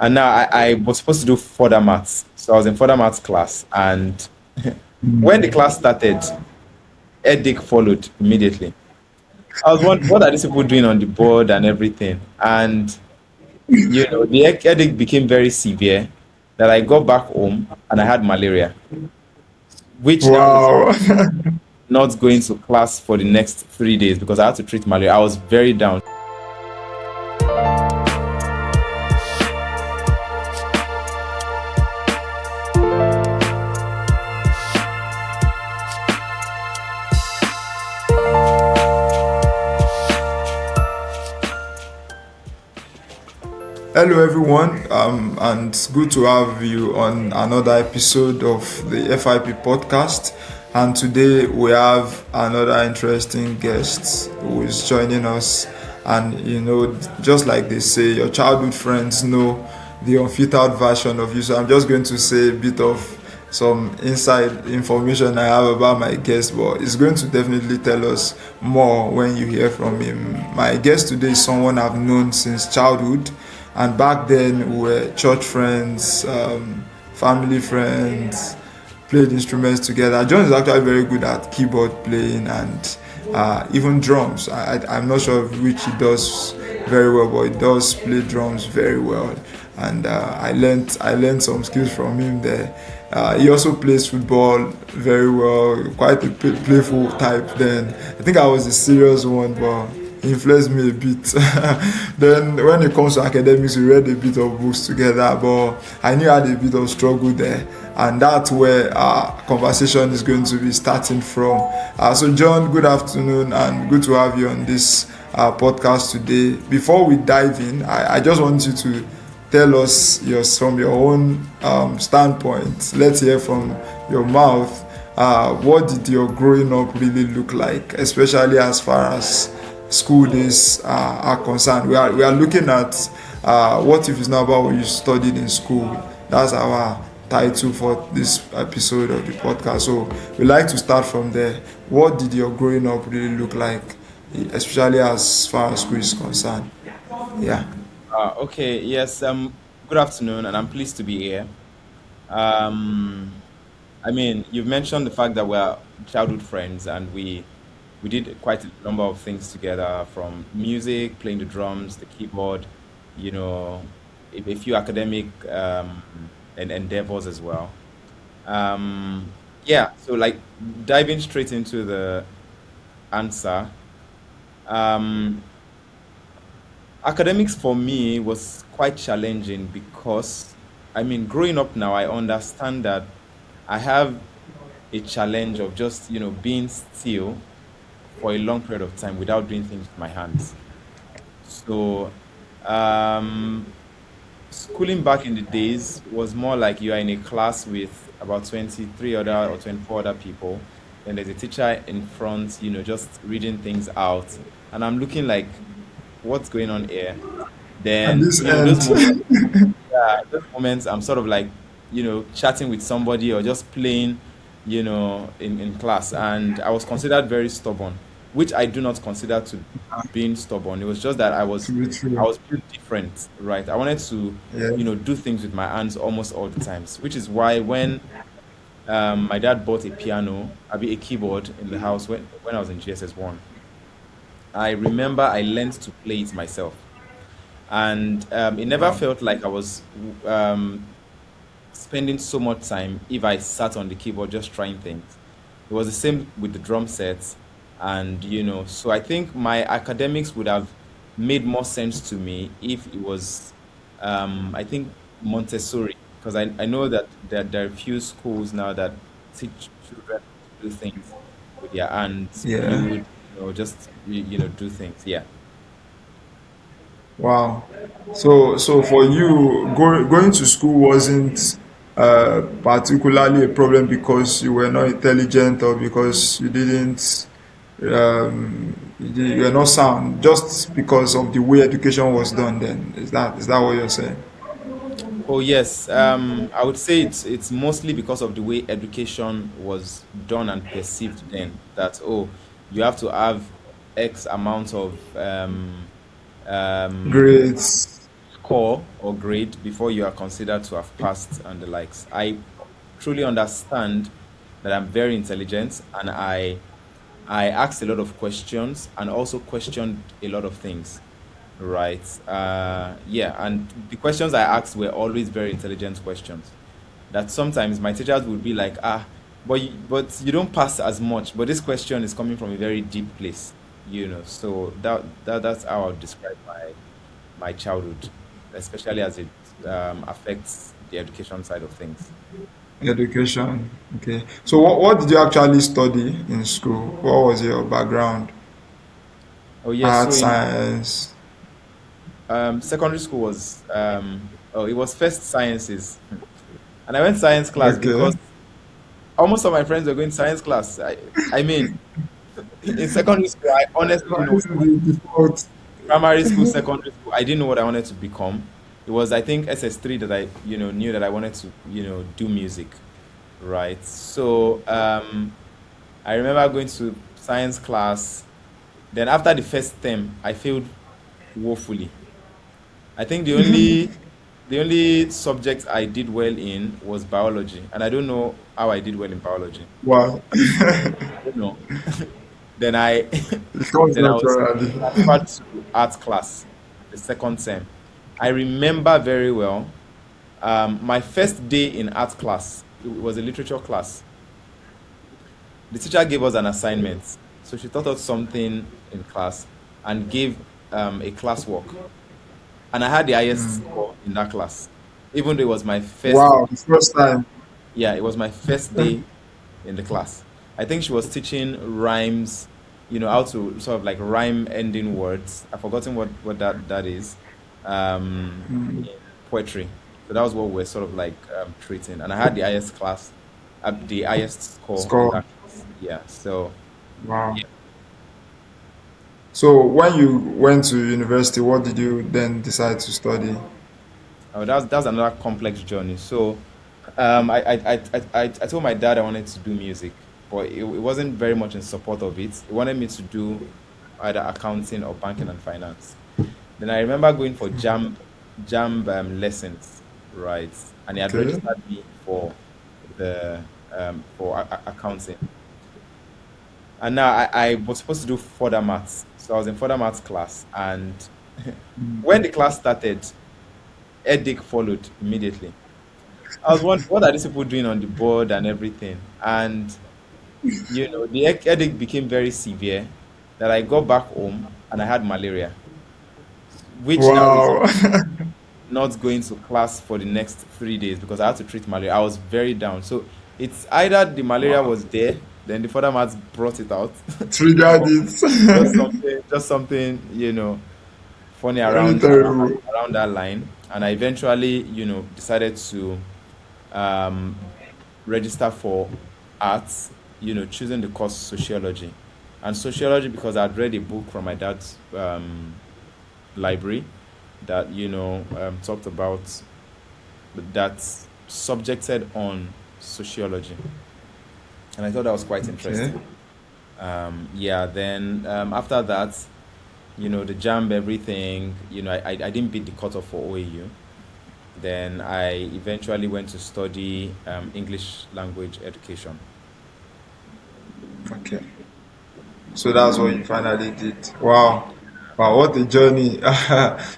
And now I was supposed to do further maths. So I was in further maths class. And when the class started, headache followed immediately. I was wondering, what are these people doing on the board and everything? And, the headache became very severe that I got back home and I had malaria, which now Wow. not going to class for the next 3 days because I had to treat malaria. I was very down. Hello, everyone, and it's good to have you on another episode of the FIP podcast. And today we have another interesting guest who is joining us. And just like they say, your childhood friends know the unfiltered version of you. So I'm just going to say a bit of some inside information I have about my guest, but it's going to definitely tell us more when you hear from him. My guest today is someone I've known since childhood, and back then we were church friends, family friends, played instruments together. John is actually very good at keyboard playing and even drums. I'm not sure which he does very well, but he does play drums very well. And I learned some skills from him there. He also plays football very well, quite a playful type. Then I think I was a serious one, but he influenced me a bit. Then when it comes to academics, we read a bit of books together, but I knew I had a bit of struggle there, and that's where our conversation is going to be starting from. So John, good afternoon, and good to have you on this podcast today. Before we dive in, I just want you to tell us from your own standpoint. Let's hear from your mouth. What did your growing up really look like, especially as far as school days are concerned? We are looking at what if it's not about what you studied in school. That's our title for this episode of the podcast. So we like to start from there. What did your growing up really look like, especially as far as school is concerned? Yeah. Okay, yes. Good afternoon, and I'm pleased to be here. I mean, you've mentioned the fact that we're childhood friends, and we did quite a number of things together, from music, playing the drums, the keyboard, you know, a few academic and endeavors as well. Yeah, so like diving straight into the answer. Um, Academics for me was quite challenging because, I mean, growing up now, I understand that I have a challenge of just, being still for a long period of time without doing things with my hands. So, um, schooling back in the days was more like you are in a class with about 23 other or 24 other people. Then there's a teacher in front, just reading things out. And I'm looking like, what's going on here? At Then, this those end. moments, yeah, those moments I'm sort of like, chatting with somebody or just playing, in class. And I was considered very stubborn, which I do not consider to being stubborn. It was just that To be I true. was built different, right? I wanted to, Yeah. do things with my hands almost all the times, which is why when my dad bought a piano, a keyboard in the house when I was in GSS 1, I remember I learned to play it myself. And it never Wow. felt like I was spending so much time if I sat on the keyboard just trying things. It was the same with the drum sets. And, so I think my academics would have made more sense to me if it was, I think, Montessori, because I know that there are few schools now that teach children to do things with their hands, Yeah. build, just, do things. Yeah. Wow. So for you, going to school wasn't particularly a problem because you were not intelligent or because you didn't you were not sound, just because of the way education was done. Then is that what you're saying? Oh yes, I would say it's mostly because of the way education was done and perceived then. That, oh, you have to have X amount of um, Grades. score or grade before you are considered to have passed and the likes. I truly understand that I'm very intelligent, and I asked a lot of questions and also questioned a lot of things. Right. Yeah, and the questions I asked were always very intelligent questions. That sometimes my teachers would be like, but you don't pass as much. But this question is coming from a very deep place, So that's how I would describe my childhood, especially as it affects the education side of things. Education. Okay. So what did you actually study in school? What was your background? Oh yes, Art, so in science. secondary school was it was first sciences, and I went science class Okay. because almost all my friends were going science class. I mean, in secondary school, I honestly didn't know This what I is wanted. the default. Primary school, secondary school, I didn't know what I wanted to become. It was, I think, SS3 that I, knew that I wanted to, do music, right? So I remember going to science class. Then after the first term, I failed woefully. I think the only subject I did well in was biology, and I don't know how I did well in biology. Wow. I don't know. Then I It comes then I was naturally. transferred to art class the second term. I remember very well. My first day in art class, it was a literature class. The teacher gave us an assignment. So she taught us something in class and gave a classwork. And I had the highest score in that class. Even though it was my first, Wow. The first time. yeah, it was my first day in the class. I think she was teaching rhymes, how to sort of like rhyme ending words. I've forgotten what that is. In poetry. So that was what we're sort of like treating. And I had the highest class, the highest score in Score. that class. Yeah. So Wow. yeah. So when you went to university, what did you then decide to study? That's another complex journey. So I told my dad I wanted to do music, but it wasn't very much in support of it. He wanted me to do either accounting or banking and finance. Then I remember going for jam lessons, right? And he had Okay. registered me for the for accounting. And now I was supposed to do further maths. So I was in further maths class, and when the class started, headache followed immediately. I was wondering, what are these people doing on the board and everything? And the headache became very severe that I got back home and I had malaria, which now Wow. resulted not going to class for the next 3 days because I had to treat malaria. I was very down. So it's either the malaria Wow. was there, then the further maths brought it out, Triggered or just it. something, funny Very around terrible. around that line. And I eventually, decided to um, register for arts, choosing the course sociology. And sociology because I'd read a book from my dad's library that talked about that subjected on sociology, and I thought that was quite Okay. interesting. Yeah, then after that, the jam everything, I didn't beat the cutoff for OAU. Then I eventually went to study English language education. Okay. So that's what you finally did. Wow. Wow, what a journey.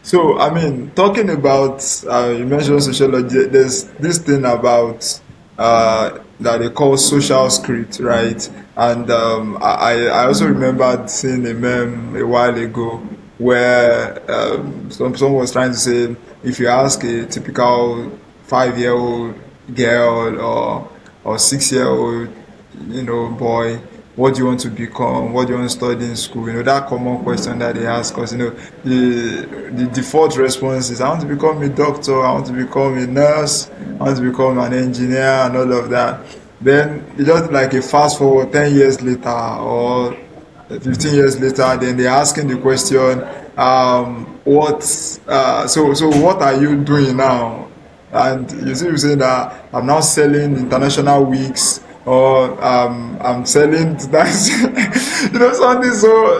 So, I mean, talking about, you mentioned sociology, there's this thing about that they call social script, right? And I also remembered seeing a meme a while ago where someone was trying to say if you ask a typical 5 year old girl or 6 year old boy, what do you want to become? What do you want to study in school? That common question that they ask us, the default response is, I want to become a doctor, I want to become a nurse, I want to become an engineer, and all of that. Then it's just like a fast forward 10 years later or 15 years later, then they're asking the question, what, so what are you doing now? And you see, you say that I'm now selling international weeks, or I'm selling that, something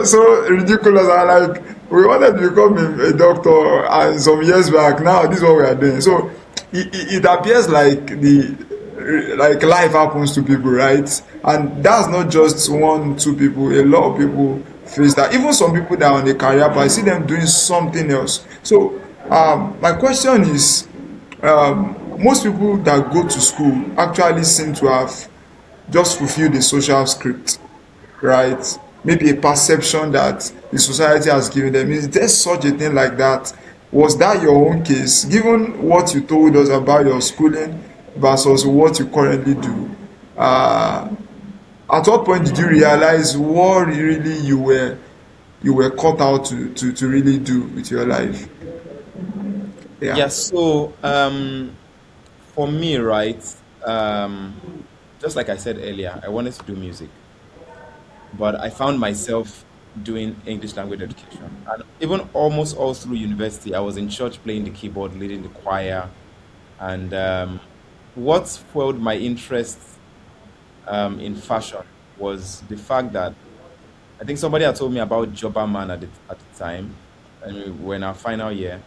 so ridiculous. I like. we wanted to become a doctor, and some years back, now this is what we are doing. So it appears like the like life happens to people, right? And that's not just one, two people. A lot of people face that. Even some people that are on a career path, I see them doing something else. So my question is, most people that go to school actually seem to have just fulfilled the social script, right? Maybe a perception that the society has given them. Is there such a thing like that? Was that your own case? Given what you told us about your schooling versus what you currently do, uh, at what point did you realize what really you were cut out to really do with your life? Yeah. Yeah, so for me, right, um, just like I said earlier, I wanted to do music, but I found myself doing English language education. And even almost all through university, I was in church playing the keyboard, leading the choir. And what fueled my interest in fashion was the fact that I think somebody had told me about Jobberman at the time, and we were in our final year.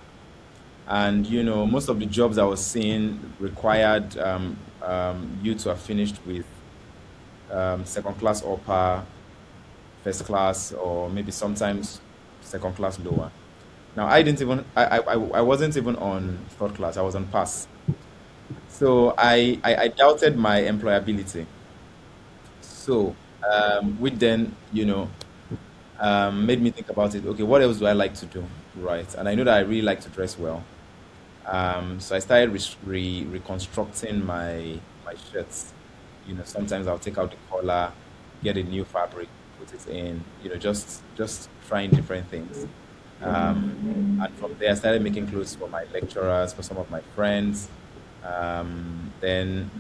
And most of the jobs I was seeing required you to have finished with second class upper, first class, or maybe sometimes second class lower. Now I didn't even I wasn't even on third class. I was on pass. So I doubted my employability. So which then made me think about it. Okay, what else do I like to do, right? And I know that I really like to dress well. So I started reconstructing my shirts. Sometimes I'll take out the collar, get a new fabric, put it in. Just trying different things. And from there, I started making clothes for my lecturers, for some of my friends. Then,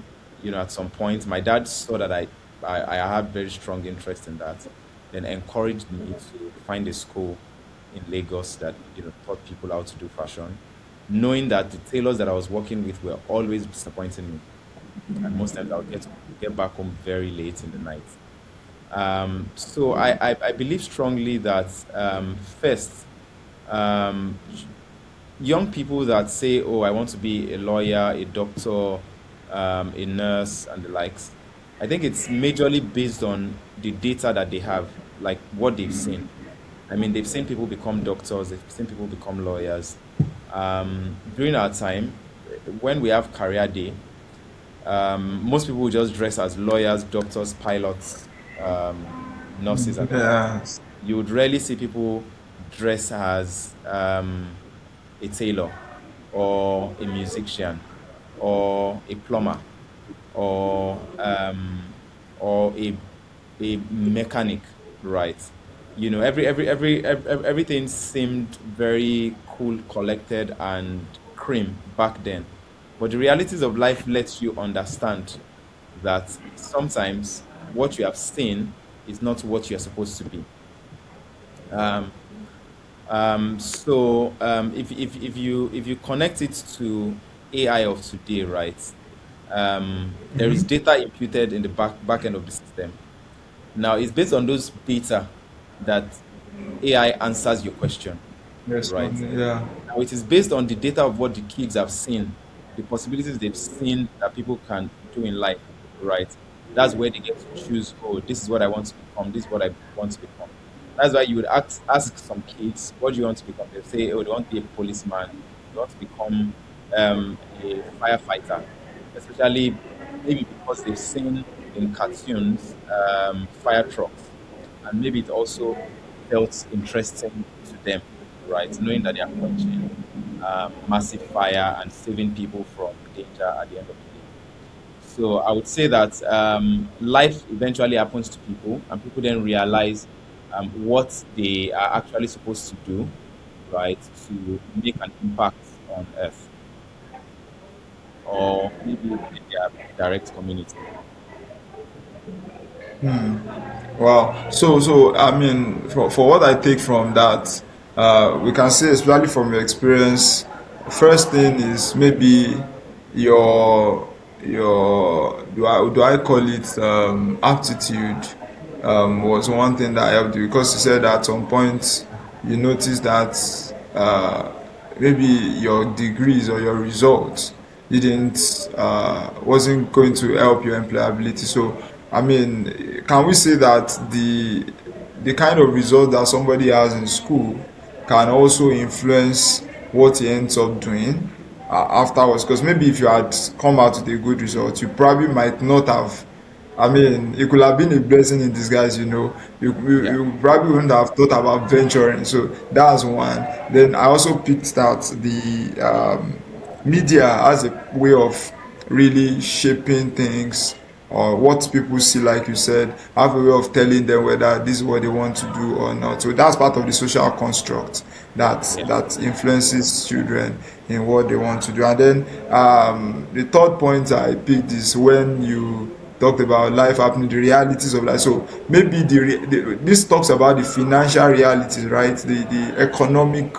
at some point, my dad saw that I had very strong interest in that, then encouraged me to find a school in Lagos that taught people how to do fashion, knowing that the tailors that I was working with were always disappointing me, and most times I would get back home very late in the night. So I believe strongly that first, um, young people that say, "Oh, I want to be a lawyer, a doctor, a nurse, and the likes," I think it's majorly based on the data that they have, like what they've seen. I mean, they've seen people become doctors, they've seen people become lawyers. During our time, when we have career day, most people will just dress as lawyers, doctors, pilots, nurses, and the likes. Yeah. You would rarely see people dress as a tailor or a musician or a plumber or a mechanic, right? Everything seemed very cool, collected, and cream back then. But the realities of life lets you understand that sometimes what you have seen is not what you're supposed to be. Um, if you connect it to AI of today, right? There is data imputed in the back end of the system. Now it's based on those data that AI answers your question, right? Responding. Yeah. Now it is based on the data of what the kids have seen, the possibilities they've seen that people can do in life, right? That's where they get to choose, oh, this is what I want to become, this is what I want to become. That's why you would ask some kids, what do you want to become? They'll say, oh, they want to be a policeman, they want to become a firefighter, especially maybe because they've seen in cartoons fire trucks, and maybe it also felt interesting to them, right? Knowing that they are quenching massive fire and saving people from danger at the end of the day. So I would say that life eventually happens to people, and people then realize what they are actually supposed to do, right, to make an impact on Earth or maybe within their direct community. Wow. So I mean, for what I take from that, we can say, especially from your experience, first thing is maybe your do I call it aptitude was one thing that helped you, because you said at some point you notice that maybe your degrees or your results didn't wasn't going to help your employability. So I mean, can we say that the kind of result that somebody has in school can also influence what he ends up doing afterwards? Because maybe if you had come out with a good result, you probably might not have. I mean, it could have been a blessing in disguise, you know. Yeah. You probably wouldn't have thought about venturing. So that's one. Then I also picked that the media has a way of really shaping things or what people see, like you said, have a way of telling them whether this is what they want to do or not. So that's part of the social construct Yeah. that influences children in what they want to do. And then the third point I picked is when you talked about life happening, the realities of life. So maybe this talks about the financial realities, right? The economic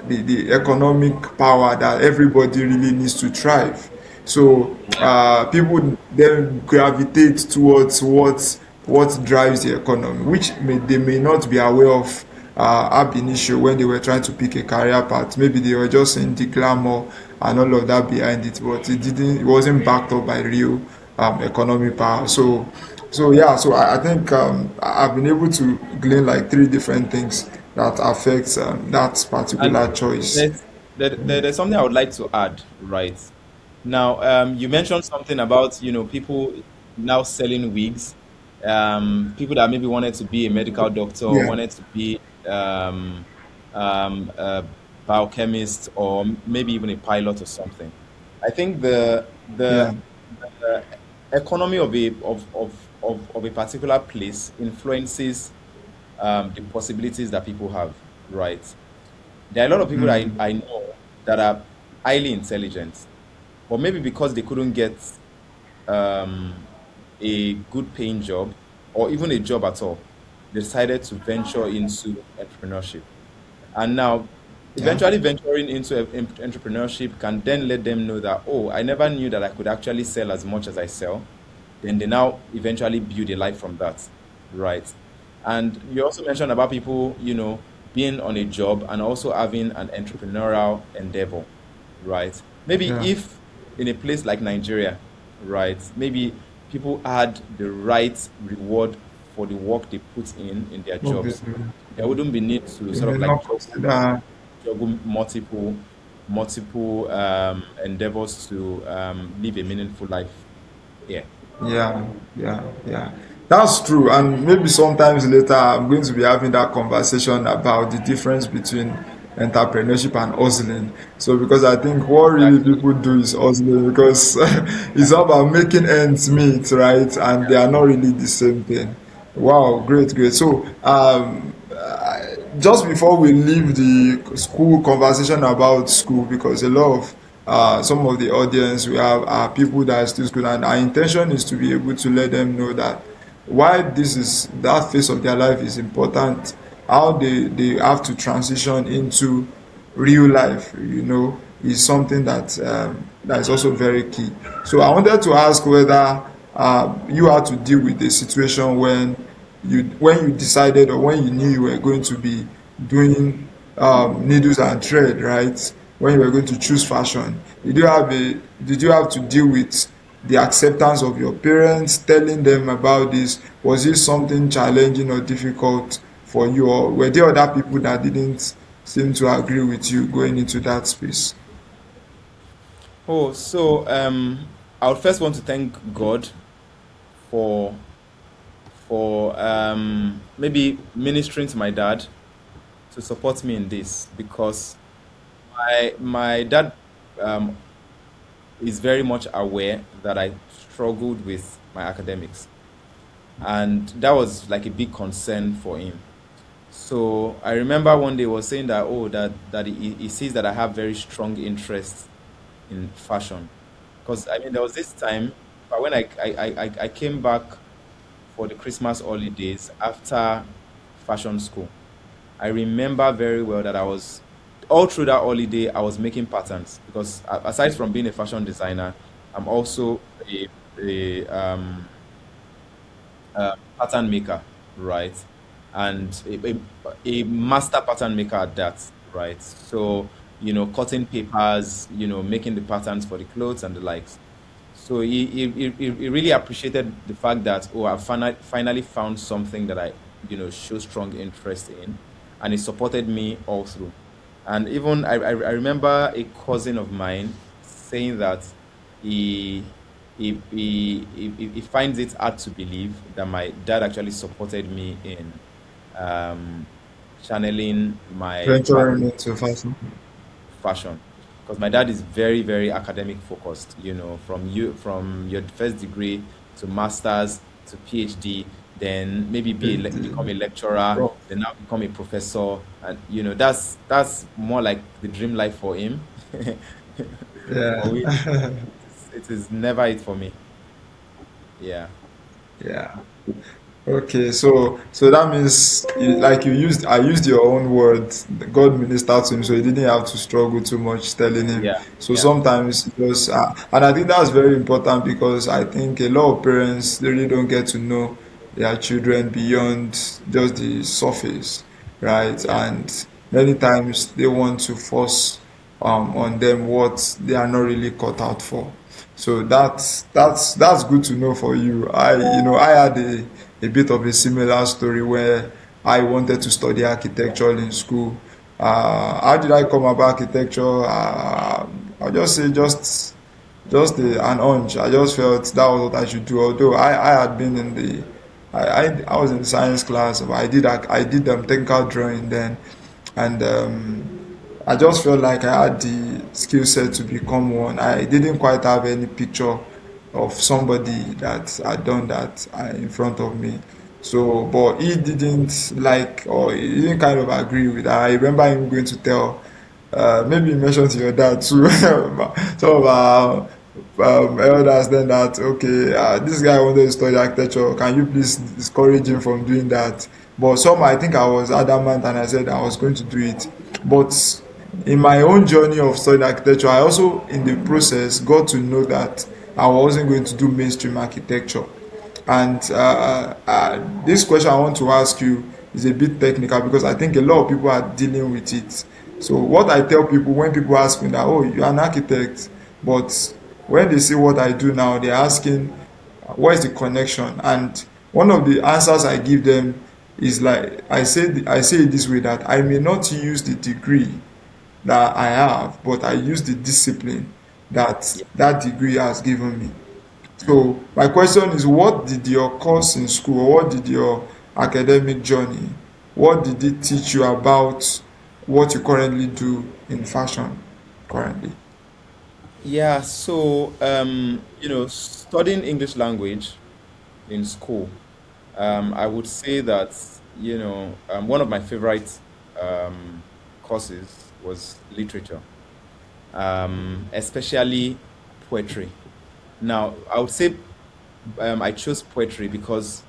the economic power that everybody really needs to thrive. So Yeah. people then gravitate towards what drives the economy, which they may not be aware of ab initio when they were trying to pick a career path. Maybe they were just seeing the glamour and all of that behind it, but it wasn't backed up by real economic power. So yeah, so I think I've been able to glean like three different things that affects that And particular choice. there's something I would like to add, right? Now, you mentioned something about, people now selling wigs, people that maybe wanted to be a medical doctor or Yeah, wanted to be a biochemist or maybe even a pilot or something. I think yeah, the economy of a particular place influences the possibilities that people have, right? There are a lot of people that mm, I know that are highly intelligent, but maybe because they couldn't get um, a good paying job or even a job at all, they decided to venture into entrepreneurship. And now, yeah, eventually venturing into entrepreneurship can then let them know that, oh, I never knew that I could actually sell as much as I sell. Then they now eventually build a life from that, right? And you also mentioned about people, being on a job and also having an entrepreneurial endeavor, right? Maybe yeah. if in a place like Nigeria, right, maybe people had the right reward for the work they put in their jobs, Obviously, there wouldn't be need to they sort may of like not consider. juggle multiple endeavors to live a meaningful life. Yeah. Yeah, yeah. That's true. And maybe sometimes later I'm going to be having that conversation about the difference between entrepreneurship and hustling. So because I think what really Exactly. people do is hustling because it's all about making ends meet, right? And they are not really the same thing. Wow, great, great. So just before we leave the school conversation about school, because a lot of some of the audience we have are people that are still school, and our intention is to be able to let them know that why this is that phase of their life is important, how they have to transition into real life, is something that is also very key. So I wanted to ask whether you had to deal with a situation when you decided or when you knew you were going to be doing needles and thread, right? When you were going to choose fashion, did you have to deal with the acceptance of your parents, telling them about this? Was this something challenging or difficult for you, or were there other people that didn't seem to agree with you going into that space? Oh, so I would first want to thank God for maybe ministering to my dad to support me in this because my dad um, is very much aware that I struggled with my academics, and that was like a big concern for him. So I remember one day he was saying that, oh, that he sees that I have very strong interest in fashion, because I mean there was this time when I came back for the Christmas holidays after fashion school. I remember very well that I was all through that holiday I was making patterns because aside from being a fashion designer, I'm also a pattern maker, right? and a master pattern maker at that, right? So, cutting papers, making the patterns for the clothes and the likes. So he really appreciated the fact that, oh, I finally found something that I, show strong interest in, and he supported me all through. And even I remember a cousin of mine saying that he finds it hard to believe that my dad actually supported me in um, channeling my Venturing passion into fashion. fashion, because my dad is very, very academic focused, from your first degree to masters to PhD, then maybe become a lecturer, Bro. then now become a professor, and that's more like the dream life for him. For Yeah. which it is never it for me. Yeah. Yeah. Okay, so that means like I used your own words. God ministered to him, so he didn't have to struggle too much telling him. Yeah. So Yeah. sometimes just and I think that's very important because I think a lot of parents they really don't get to know their children beyond just the surface, right? Yeah. And many times they want to force on them what they are not really cut out for. So that's good to know for you. I had a bit of a similar story where I wanted to study architecture in school. How did I come about architecture? I'll just say just an hunch. I just felt that was what I should do. Although I had been in the I was in science class, but I did technical drawing then, and I just felt like I had the skill set to become one. I didn't quite have any picture of somebody that had done that in front of me. So, but he didn't like, or he didn't kind of agree with that. I remember him going to tell, maybe you mentioned to your dad too, some of our elders then that, okay, this guy wanted to study architecture. Can you please discourage him from doing that? But some, I think I was adamant and I said I was going to do it. But in my own journey of studying architecture, I also, in the process, got to know that I wasn't going to do mainstream architecture. And this question I want to ask you is a bit technical because I think a lot of people are dealing with it. So, what I tell people when people ask me that, oh, you're an architect, but when they see what I do now, they're asking, what is the connection? And one of the answers I give them is like I say it this way that I may not use the degree that I have, but I use the discipline that Yeah. that degree has given me. Mm. So my question is, what did your course in school, or what did your academic journey, what did it teach you about what you currently do in fashion currently? Yeah. So, studying English language in school, I would say that, one of my favorite courses was literature, especially poetry. Now, I would say I chose poetry because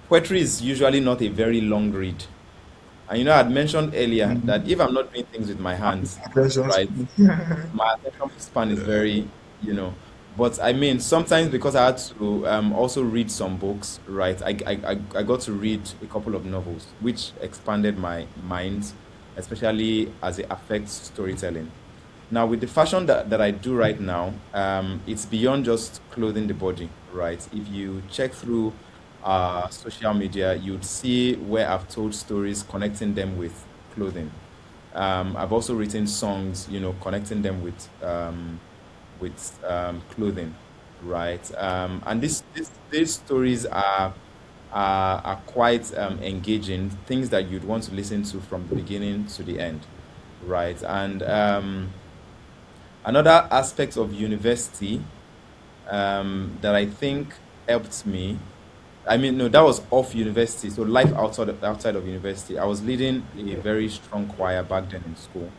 poetry is usually not a very long read. And I'd mentioned earlier that if I'm not doing things with my hands, Attention right, span. my attention span is very, but I mean, sometimes because I had to also read some books, right, I got to read a couple of novels, which expanded my mind, especially as it affects storytelling. Now, with the fashion that I do right now, it's beyond just clothing the body, right? If you check through social media, you'd see where I've told stories connecting them with clothing. I've also written songs, connecting them with clothing, right? And these stories are quite engaging, things that you'd want to listen to from the beginning to the end, right? And another aspect of university that I think helped me. I mean, no, that was off university. So life outside of university, I was leading a very strong choir back then in school.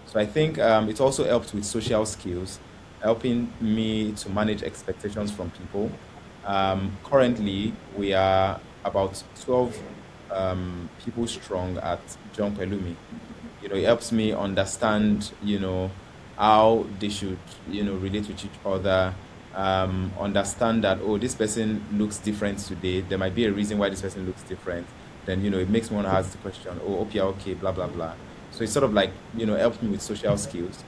So I think it also helped with social skills, helping me to manage expectations from people. Currently, we are about 12 people strong at John Pelumi. It helps me understand, how they should, relate with each other. Understand that, oh, this person looks different today. There might be a reason why this person looks different. then it makes me want to ask the question, oh, okay, okay, blah blah blah. So it's sort of like helped me with social skills.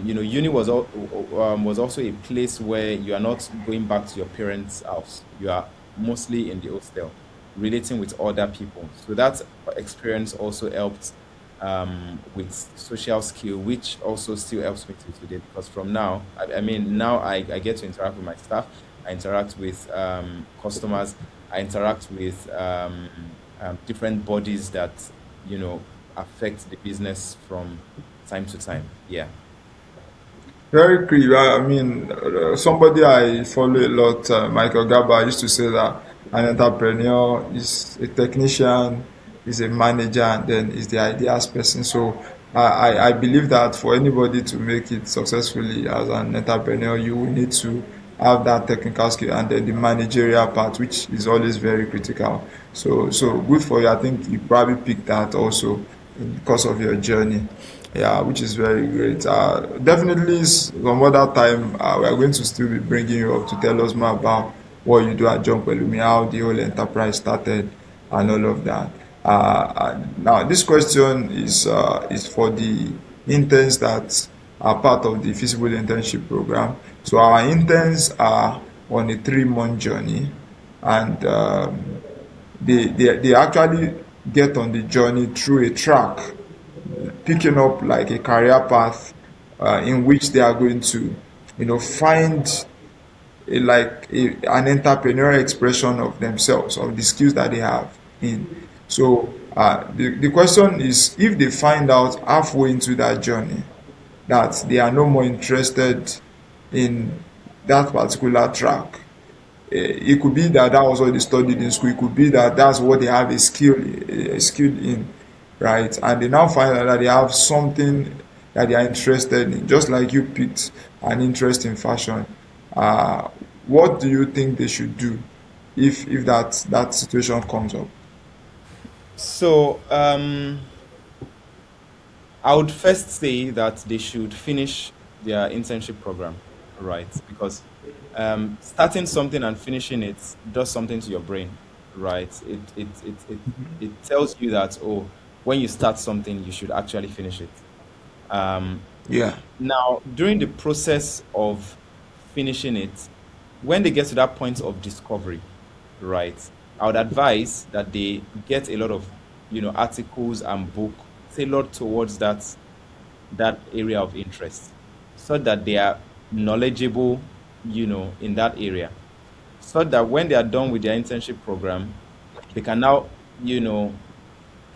Uni was also a place where you are not going back to your parents' house. You are mostly in the hostel, relating with other people. So that experience also helped with social skill, which also still helps me to today, because from now, I mean, now I get to interact with my staff, I interact with customers, I interact with different bodies that, affect the business from time to time. Yeah. Very clear. I mean, somebody I follow a lot, Michael Gaba, used to say that an entrepreneur is a technician, is a manager, and then is the ideas person. So I believe that for anybody to make it successfully as an entrepreneur, you will need to have that technical skill and then the managerial part, which is always very critical. So good for you. I think you probably picked that also because of your journey. Yeah, which is very great. Definitely, some other time we are going to still be bringing you up to tell us more about what you do at John Pelumi, how the whole enterprise started, and all of that. Now, this question is for the interns that are part of the feasible internship program. So our interns are on a 3 month journey, and they actually get on the journey through a track, picking up like a career path in which they are going to, find an entrepreneurial expression of themselves, of the skills that they have in. So the question is, if they find out halfway into that journey that they are no more interested in that particular track, it could be that that was what they studied in school. It could be that that's what they have a skill in, right? And they now find out that they have something that they are interested in, just like you picked an interest in fashion. Uh, what do you think they should do if that situation comes up? So, I would first say that they should finish their internship program, right? Because starting something and finishing it does something to your brain, right? It tells you that, oh, when you start something, you should actually finish it. Um, Yeah. Now, during the process of finishing it, when they get to that point of discovery, right, I would advise that they get a lot of, articles and book tailored towards that area of interest, so that they are knowledgeable, in that area, so that when they are done with their internship program, they can now,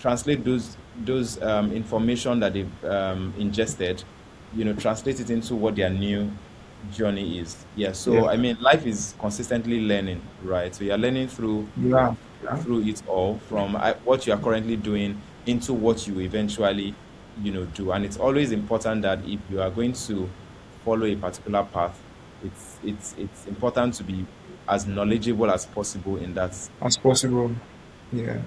translate those information that they've ingested, translate it into what their new journey is. Yeah. Yeah. So I mean, life is consistently learning, right? So you're learning Yeah. Yeah. through it all, from what you are currently doing into what you eventually, do. And it's always important that if you are going to follow a particular path, it's important to be as knowledgeable as possible in that As possible. Yeah.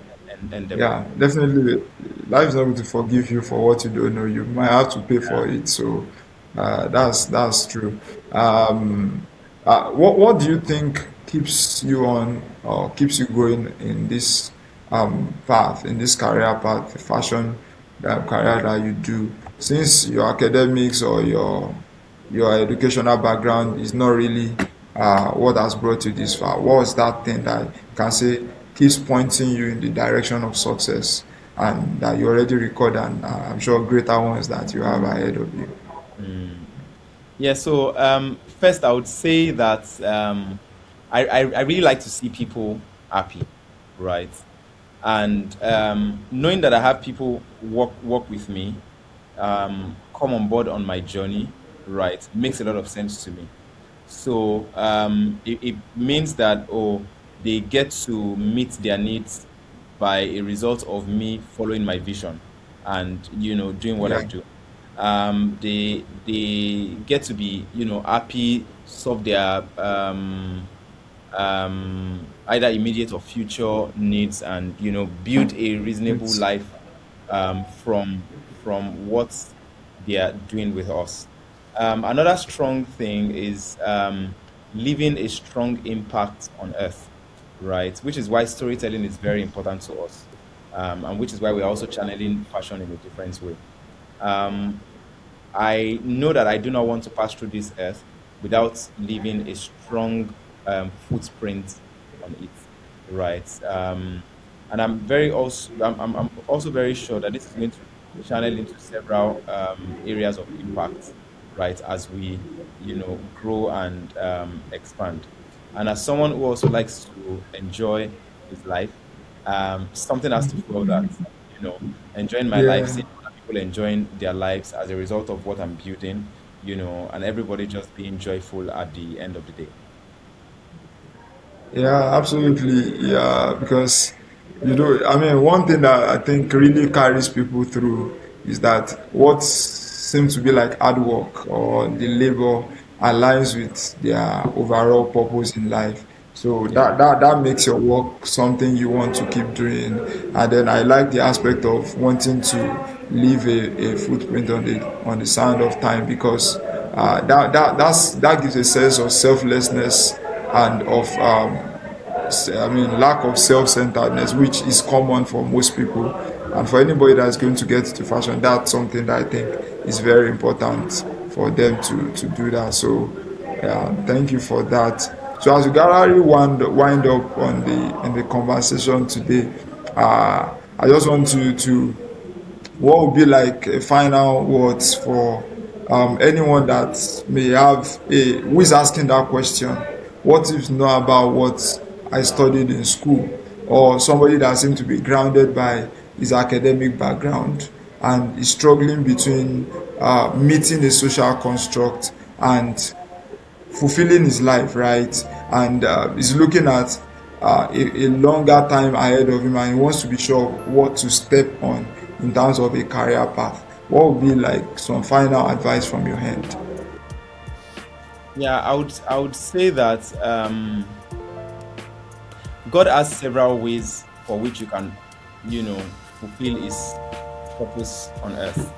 endeavor. Yeah, definitely. Life is not going to forgive you for what you don't know. You might have to pay for it. So that's true. Um, what do you think keeps you on or keeps you going in this path, in this career path, the fashion career that you do? Since your academics or your educational background is not really what has brought you this far. What was that thing that you can say keeps pointing you in the direction of success and that you already record and I'm sure greater ones that you have ahead of you? Mm. Yeah, so first I would say that I really like to see people happy, right? And knowing that I have people work with me, come on board on my journey, right, makes a lot of sense to me. So it means that, oh, they get to meet their needs by a result of me following my vision and doing what I Yeah, do. They get to be happy, solve their either immediate or future needs, and build a reasonable it's life from what they are doing with us. Another strong thing is leaving a strong impact on earth, right? Which is why storytelling is very important to us, and which is why we're also channeling fashion in a different way. Um, I know that I do not want to pass through this earth without leaving a strong footprint on it, right? And I'm also very sure that this is going to channel into several areas of impact, right, as we grow and expand. And as someone who also likes to enjoy his life, something has to follow that. You know, enjoying my life, Yeah. seeing other people enjoying their lives as a result of what I'm building, and everybody just being joyful at the end of the day. Yeah, absolutely. Yeah, because I mean, one thing that I think really carries people through is that what seems to be like hard work or the labor aligns with their overall purpose in life. So Yeah. that makes your work something you want to keep doing. And then I like the aspect of wanting to leave a footprint on the sand of time, because that gives a sense of selflessness and of I mean, lack of self-centeredness, which is common for most people. And for anybody that's going to get to fashion, that's something that I think is very important for them to do that. So, yeah, thank you for that. So, as we gradually wind up on the in the conversation today, I just want to what would be like a final words for anyone that may have a who is asking that question? What if not about what I studied in school, or somebody that seems to be grounded by his academic background and is struggling between meeting a social construct and fulfilling his life, right? And he's looking at a longer time ahead of him, and he wants to be sure what to step on in terms of a career path. What would be like some final advice from your hand? Yeah, I would say that God has several ways for which you can, fulfill His purpose on earth,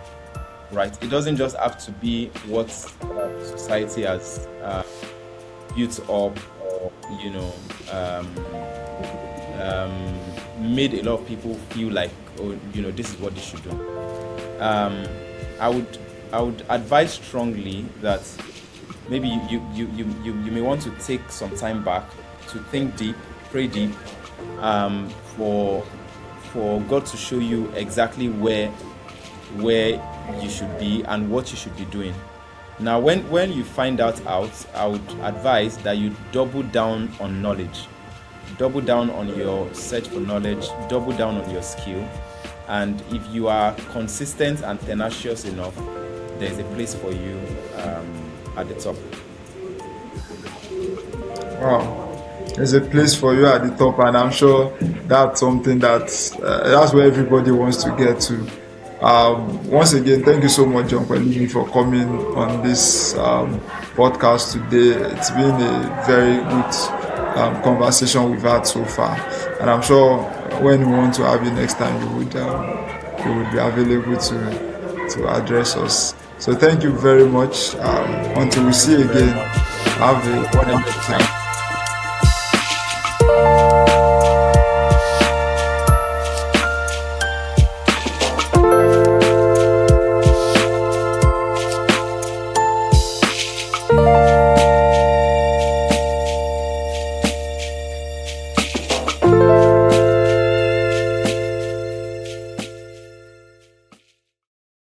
right? It doesn't just have to be what society has built up, or made a lot of people feel like, oh, this is what they should do. Um, I would I would advise strongly that maybe you may want to take some time back to think deep, pray deep, for God to show you exactly where you should be and what you should be doing. Now, when you find that out, I would advise that you double down on knowledge, double down on your search for knowledge, double down on your skill, and if you are consistent and tenacious enough, there's a place for you at the top. Wow. There's a place for you at the top, and I'm sure that's something that's where everybody wants to get to. Once again, thank you so much, John Pelini, for coming on this podcast today. It's been a very good conversation we've had so far, and I'm sure when we want to have you next time, you would be available to address us. So thank you very much. Until we see you Thank you very again, much. have a I enjoyed wonderful the time. time.